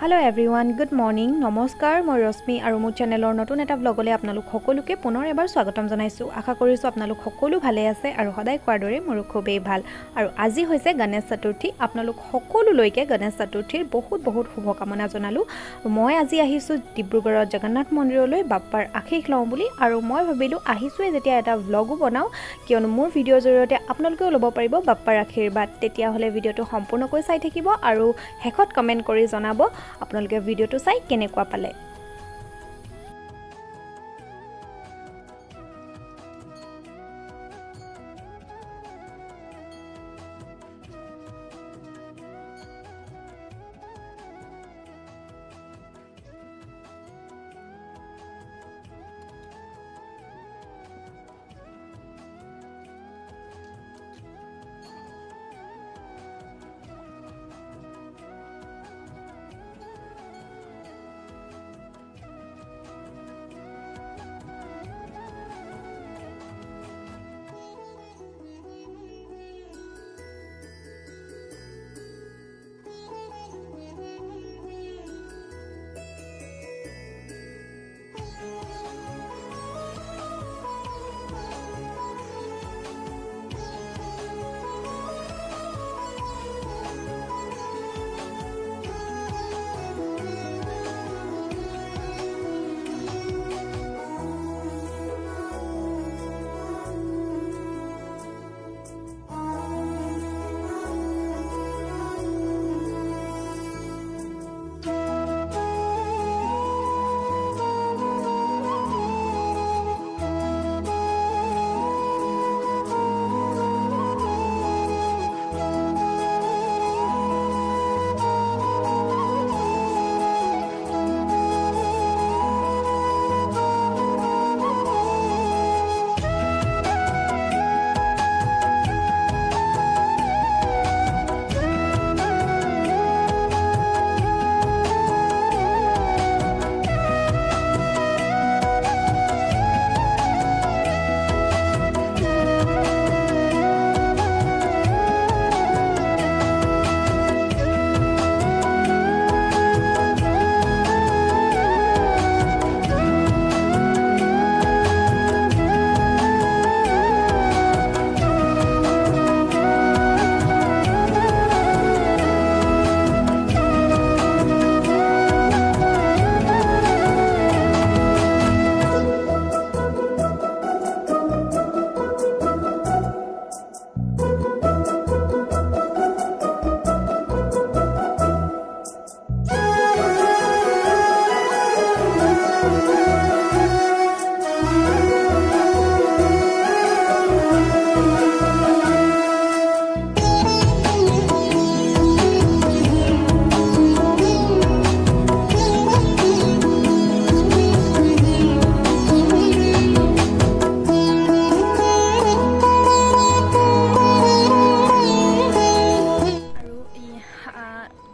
Hello everyone good morning नमस्कार मैं रश्मि और मोर चेनेलर नतुन एटा ब्लगले आपनालोक सकलोके पुनर एबार स्वागतम जनाइছোঁ। आशा करिছোঁ आपनालोक सकलो भाले आछे और सदाय कोৱাৰ दৰে मोर खूबेই ভাল। और আজি হৈছে गणेश चतुर्थी। आपनालोक सकलोলৈকে गणेश चतुर्थीर बहुत बहुत शुभकामना जनालो। मैं আজি আহিছোঁ ডিব্ৰুগড়ৰ जगन्नाथ मन्दिरলৈ बाप्पार आशीष लওঁ বুলি और मैं भाबिলোঁ আহিছোঁৱে যেতিয়া এটা व्लगो बनाওঁ कियनो मोर भिडिओर जरियते आपनालोकेও ল'ব পাৰিব बाप्पार आशीर्वाद। তেতিয়াহ'লে ভিডিওটো সম্পূৰ্ণকৈ চাই থাকিব আৰু শেষত কমেন্ট কৰি জনাব আপোনালোকে ভিডিওটো চাই কেনেকুৱা পালে।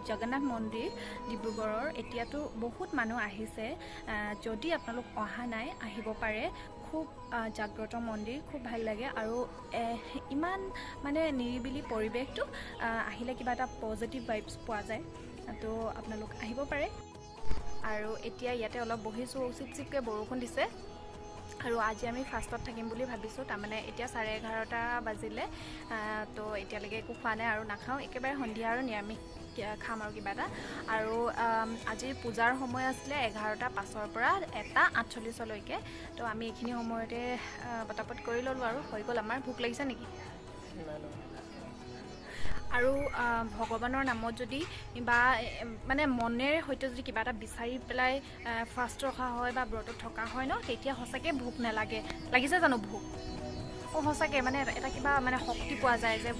जगन्नाथ मंदिर डिब्रुगढ़र एतियातो बहुत मानुह आहिसे जदि आपनालोक अहा नाय आहिब पारे खूब जाग्रत मंदिर खूब ভাল লাগে और इमान माने निरिबिली परिवेशটো আহিলে কিবা এটা पॉजिटिव वाइब्स পোৱা যায় तो आपनालोक आहिब पारे। और एतिया याते अलप बहिছো चिप चिपके बरखुण दिसे और आज आम फास्टत थकिम बुली भाविছোঁ तारमाने एतिया 11:30 बाजिले तो एतियाলৈকে একো খোৱা নাই और नाखाওঁ एकेबारे सन्धिया और निरामिष खाम और किबा और आज पूजार समय आছিলে 11:05 পৰা 1:48 तो आम ये समयते पटापट कर ललो और हो गल आमार भूक लगिছে नेকি और भगवानर नामत जदि बा माने मनेरे सहित जदि किबा এটা বিচাৰি পেলাই फास्ट रखा হয় बा व्रत থকা হয় न তেতিয়া সঁচাকে ভूक नालागे লাগিছে জানো भूक সঁচাকে মানে এটা কিবা মানে শক্তি পোৱা যায় যে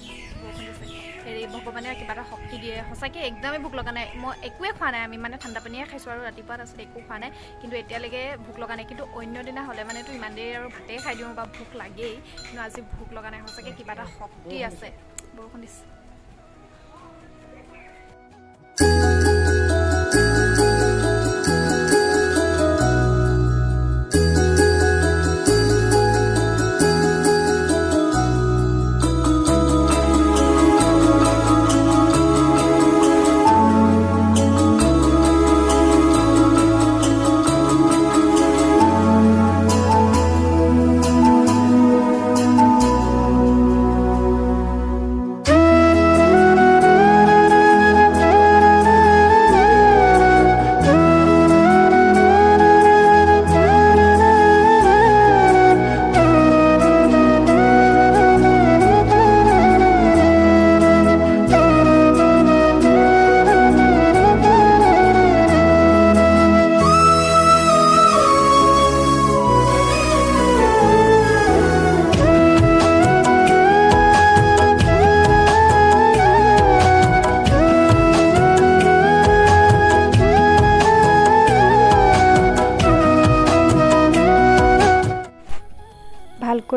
হেৰি ভগৱানে কিবা এটা শক্তি দিয়ে সঁচাকে একদমই ভোক লগা নাই। মই একোৱে খোৱা নাই আমি মানে ঠাণ্ডা পানীয়ে খাইছোঁ আৰু ৰাতিপুৱা তাৰপিছত একো খোৱা নাই কিন্তু এতিয়ালৈকে ভোক লগা নাই। কিন্তু অন্য দিনা হ'লে মানেতো ইমান দেৰি আৰু ভাতে খাই দিওঁ বা ভোক লাগেই কিন্তু আজি ভোক লগা নাই সঁচাকে কিবা এটা শক্তি আছে। বৰষুণ দিছে।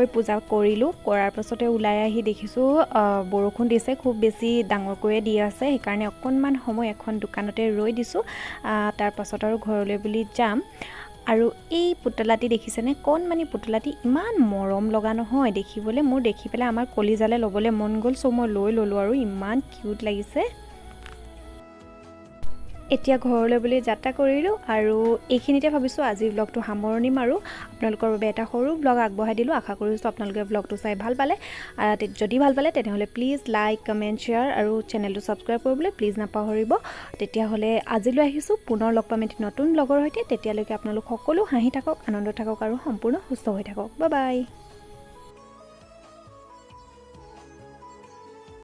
ধুনীয়াকৈ পূজা কৰিলোঁ। কৰাৰ পাছতে ওলাই আহি দেখিছোঁ বৰষুণ দিছে, খুব বেছি ডাঙৰকৈয়ে দি আছে। সেইকাৰণে অকণমান সময় এখন দোকানতে ৰৈ দিছোঁ। তাৰ পাছত আৰু ঘৰলৈ বুলি যাম। আৰু এই পুতলাটি দেখিছেনে, কণমানি পুতলাটি ইমান মৰম লগা নহয় দেখিবলৈ। মোৰ দেখি পেলাই আমাৰ কলিজালে ল'বলৈ মন গ'ল, চ' মই লৈ ল'লোঁ আৰু ইমান কিউট লাগিছে। এতিয়া ঘৰলৈ বুলি যাত্ৰা কৰিলোঁ আৰু এইখিনিতে ভাবিছোঁ আজিৰ ব্লগটো সামৰণি মাৰোঁ। আপোনালোকৰ বাবে এটা সৰু ব্লগ আগবঢ়াই দিলোঁ। আশা কৰিছোঁ আপোনালোকে ব্লগটো চাই ভাল পালে। যদি ভাল পালে তেনেহ'লে প্লিজ লাইক, কমেণ্ট, শ্বেয়াৰ আৰু চেনেলটো ছাবস্ক্ৰাইব কৰিবলৈ প্লিজ নাপাহৰিব। তেতিয়াহ'লে আজিলৈ আহিছোঁ, পুনৰ লগ পাম এটি নতুন ব্লগৰ সৈতে। তেতিয়ালৈকে আপোনালোক সকলো হাঁহি থাকক, আনন্দ থাকক আৰু সম্পূৰ্ণ সুস্থ হৈ থাকক। Bye bye.